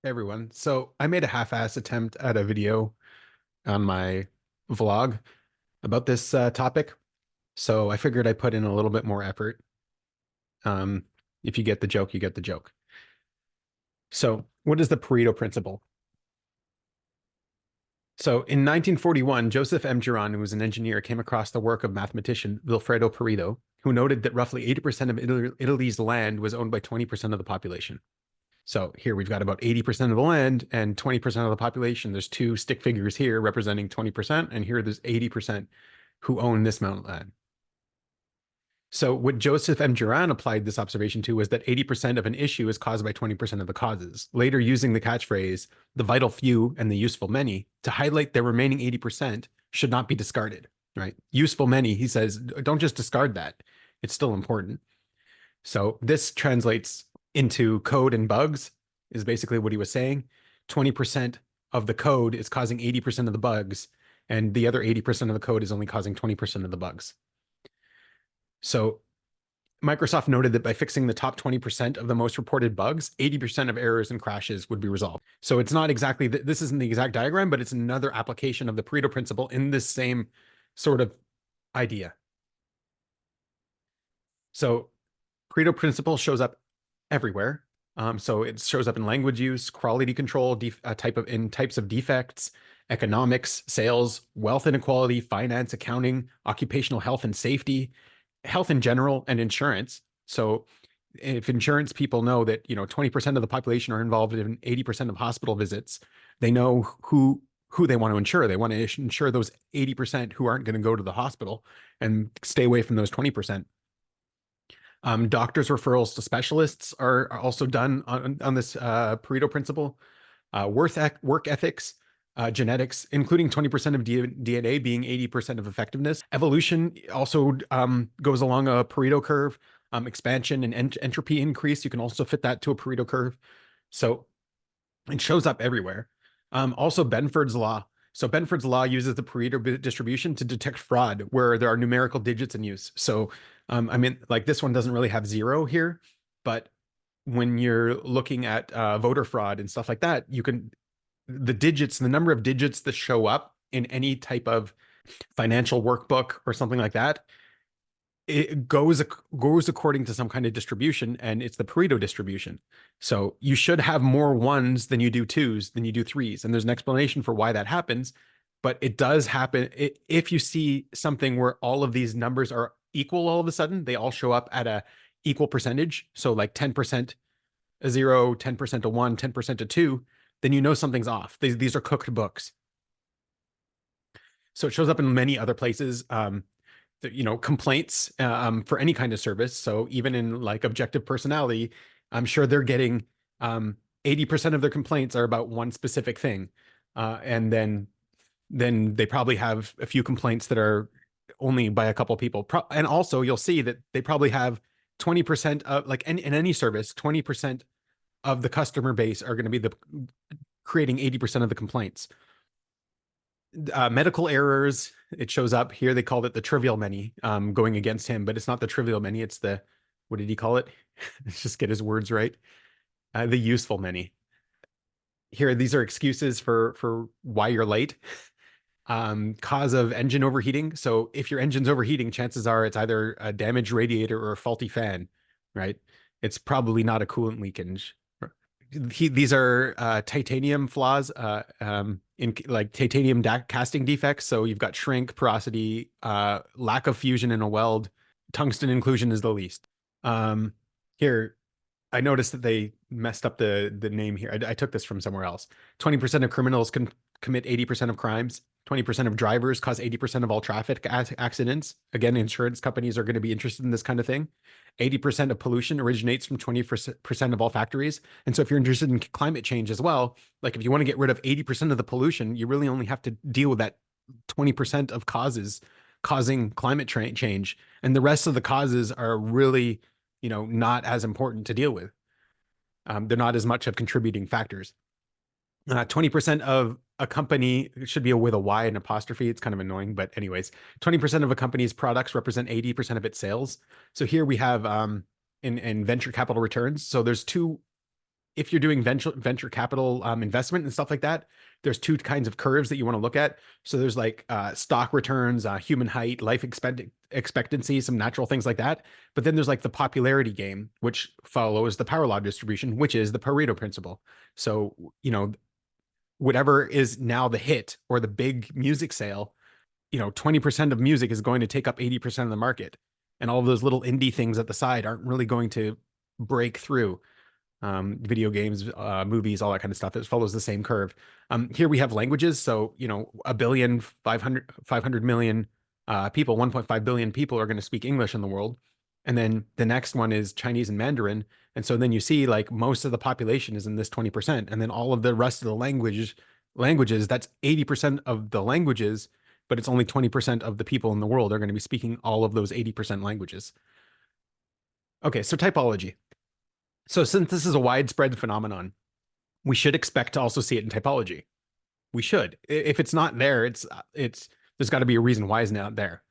Hey everyone. So I made a half-ass attempt at a video on my vlog about this topic. So I figured I'd put in a little bit more effort. Um, if you get the joke, you get the joke. So what is the Pareto principle? So in 1941, Joseph M. Giron, who was an engineer, came across the work of mathematician Vilfredo Pareto, who noted that roughly 80% of Italy's land was owned by 20% of the population. So here we've got about 80% of the land and 20% of the population. There's two stick figures here representing 20%, and here there's 80% who own this amount of land. So what Joseph M. Juran applied this observation to was that 80% of an issue is caused by 20% of the causes, later using the catchphrase, the vital few and the useful many, to highlight the remaining 80% should not be discarded, right? Useful many, he says, don't just discard that. It's still important. So this translates into code and bugs, is basically what he was saying. 20% of the code is causing 80% of the bugs, and the other 80% of the code is only causing 20% of the bugs. So Microsoft noted that by fixing the top 20% of the most reported bugs, 80% of errors and crashes would be resolved. So it's not exactly, this isn't the exact diagram, but it's another application of the Pareto principle in this same sort of idea. So Pareto principle shows up everywhere. So it shows up in language use, quality control, types of defects, economics, sales, wealth inequality, finance, accounting, occupational health and safety, health in general, and insurance. So if insurance people know that 20% of the population are involved in 80% of hospital visits, they know who they want to insure. They want to insure those 80% who aren't going to go to the hospital and stay away from those 20%. Doctors' referrals to specialists are also done on this Pareto principle. Work ethics, genetics, including 20% of DNA being 80% of effectiveness. Evolution also goes along a Pareto curve. Expansion and entropy increase, you can also fit that to a Pareto curve. So it shows up everywhere. Also, Benford's law. So Benford's law uses the Pareto distribution to detect fraud where there are numerical digits in use. So, I mean, like this one doesn't really have zero here, but when you're looking at voter fraud and stuff like that, the number of digits that show up in any type of financial workbook or something like that, it goes according to some kind of distribution, and it's the Pareto distribution. So you should have more ones than you do twos than you do threes, and there's an explanation for why that happens. But it does happen if you see something where all of these numbers are equal all of a sudden, they all show up at a equal percentage. So like 10% a zero, 10% a one, 10% a two, then you know something's off. These are cooked books. So it shows up in many other places. Complaints for any kind of service. So even in like objective personality, I'm sure they're getting 80% of their complaints are about one specific thing. And then they probably have a few complaints that are only by a couple people. And also you'll see that they probably have 20% of like in any service, 20% of the customer base are going to be creating 80% of the complaints. Medical errors, it shows up here. They called it the trivial many, going against him, but it's not the trivial many. It's the, what did he call it? Let's just get his words right. The useful many. Here, these are excuses for why you're late. Cause of engine overheating. So if your engine's overheating, chances are it's either a damaged radiator or a faulty fan, right? It's probably not a coolant leakage. These are titanium flaws in like titanium casting defects. So you've got shrink, porosity, lack of fusion in a weld. Tungsten inclusion is the least. Here, I noticed that they messed up the name here. I took this from somewhere else. 20% of criminals can commit 80% of crimes. 20% of drivers cause 80% of all traffic accidents. Again, insurance companies are going to be interested in this kind of thing. 80% of pollution originates from 20% of all factories. And so if you're interested in climate change as well, like if you want to get rid of 80% of the pollution, you really only have to deal with that 20% of causes causing climate change. And the rest of the causes are really, not as important to deal with. They're not as much of contributing factors. 20% of a company should be with a Y and apostrophe. It's kind of annoying, but anyways, 20% of a company's products represent 80% of its sales. So here we have in venture capital returns. So there's two if you're doing venture capital investment and stuff like that, there's two kinds of curves that you want to look at. So there's like stock returns, human height, life expectancy, some natural things like that. But then there's like the popularity game, which follows the power law distribution, which is the Pareto principle. So, whatever is now the hit or the big music sale, 20% of music is going to take up 80% of the market. And all of those little indie things at the side aren't really going to break through. Video games, movies, all that kind of stuff. It follows the same curve. Here we have languages. So, 1,500,000,000 people, 1.5 billion people are going to speak English in the world. And then the next one is Chinese and Mandarin. And so then you see like most of the population is in this 20%. And then all of the rest of the languages, that's 80% of the languages, but it's only 20% of the people in the world are going to be speaking all of those 80% languages. Okay, so typology. So since this is a widespread phenomenon, we should expect to also see it in typology. We should. If it's not there, there's got to be a reason why it's not there.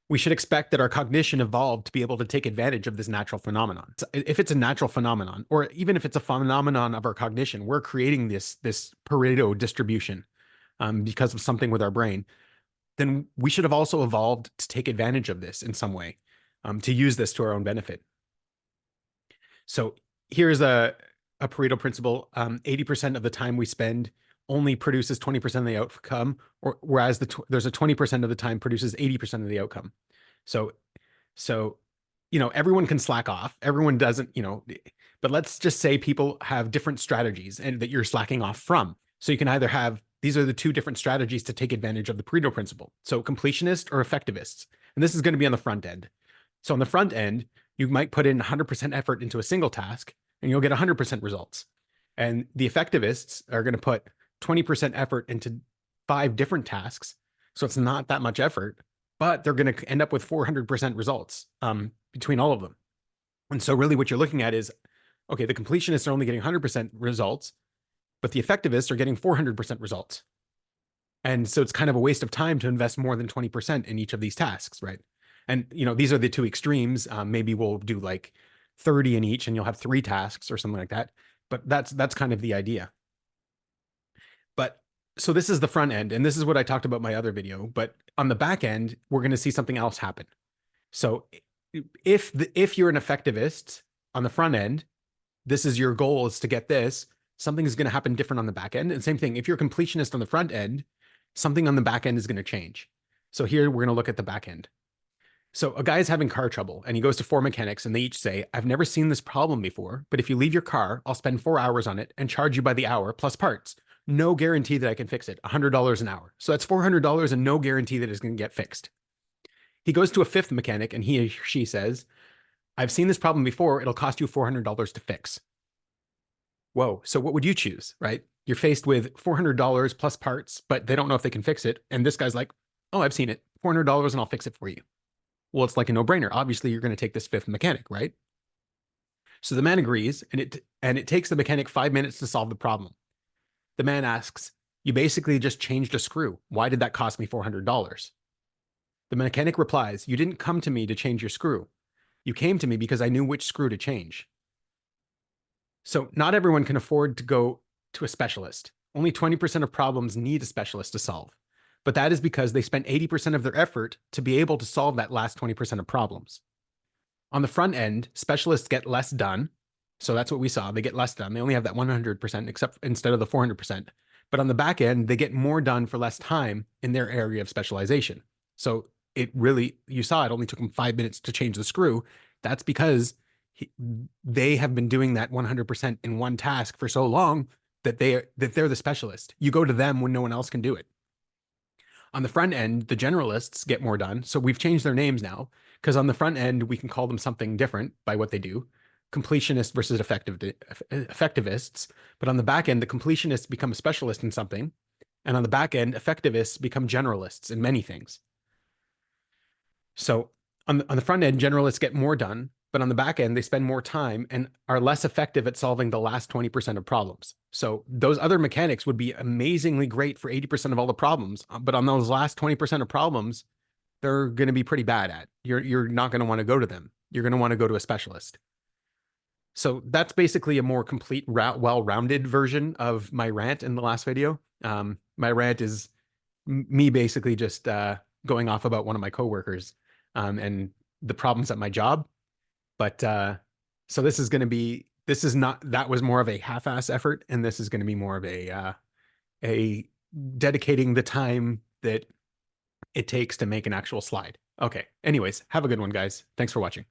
We should expect that our cognition evolved to be able to take advantage of this natural phenomenon. If it's a natural phenomenon, or even if it's a phenomenon of our cognition, we're creating this Pareto distribution because of something with our brain, then we should have also evolved to take advantage of this in some way, to use this to our own benefit. So here's a Pareto principle. 80% of the time we spend only produces 20% of the outcome, whereas there's a 20% of the time produces 80% of the outcome. So, everyone can slack off. Everyone doesn't, but let's just say people have different strategies and that you're slacking off from. So you can either have, these are the two different strategies to take advantage of the Pareto principle. So completionist or effectivists. And this is going to be on the front end. So on the front end, you might put in 100% effort into a single task and you'll get 100% results. And the effectivists are going to put 20% effort into 5 different tasks. So it's not that much effort, but they're going to end up with 400% results between all of them. And so really what you're looking at is, okay, the completionists are only getting 100% results, but the effectivists are getting 400% results. And so it's kind of a waste of time to invest more than 20% in each of these tasks, right? And, these are the two extremes. Maybe we'll do like 30 in each and you'll have 3 tasks or something like that. But that's kind of the idea. But so this is the front end, and this is what I talked about in my other video. But on the back end, we're going to see something else happen. So if you're an effectivist on the front end, this is your goal, is to get this, something is going to happen different on the back end. And same thing, if you're a completionist on the front end, something on the back end is going to change. So here we're going to look at the back end. So a guy is having car trouble and he goes to 4 mechanics and they each say, I've never seen this problem before, but if you leave your car, I'll spend 4 hours on it and charge you by the hour plus parts. No guarantee that I can fix it. $100 an hour. So that's $400 and no guarantee that it's going to get fixed. He goes to a 5th mechanic and he or she says, I've seen this problem before. It'll cost you $400 to fix. Whoa. So what would you choose, right? You're faced with $400 plus parts, but they don't know if they can fix it. And this guy's like, oh, I've seen it. $400 and I'll fix it for you. Well, it's like a no-brainer. Obviously, you're going to take this 5th mechanic, right? So the man agrees, and it takes the mechanic 5 minutes to solve the problem. The man asks, you basically just changed a screw. Why did that cost me $400? The mechanic replies, you didn't come to me to change your screw. You came to me because I knew which screw to change. So not everyone can afford to go to a specialist. Only 20% of problems need a specialist to solve. But that is because they spent 80% of their effort to be able to solve that last 20% of problems. On the front end, specialists get less done. So that's what we saw. They get less done. They only have that 100% instead of the 400%. But on the back end, they get more done for less time in their area of specialization. So you saw it only took them 5 minutes to change the screw. That's because they have been doing that 100% in one task for so long that they're the specialist. You go to them when no one else can do it. On the front end, the generalists get more done. So we've changed their names now because on the front end, we can call them something different by what they do. Completionists versus effectivists. But on the back end, the completionists become a specialist in something. And on the back end, effectivists become generalists in many things. So on the front end, generalists get more done. But on the back end, they spend more time and are less effective at solving the last 20% of problems. So those other mechanics would be amazingly great for 80% of all the problems. But on those last 20% of problems, they're going to be pretty bad at. You're not going to want to go to them. You're going to want to go to a specialist. So that's basically a more complete, well-rounded version of my rant in the last video. My rant is me basically just going off about one of my coworkers and the problems at my job. But so this is going to be, this is not, that was more of a half-ass effort, and this is going to be more of a dedicating the time that it takes to make an actual slide. Okay. Anyways, have a good one, guys. Thanks for watching.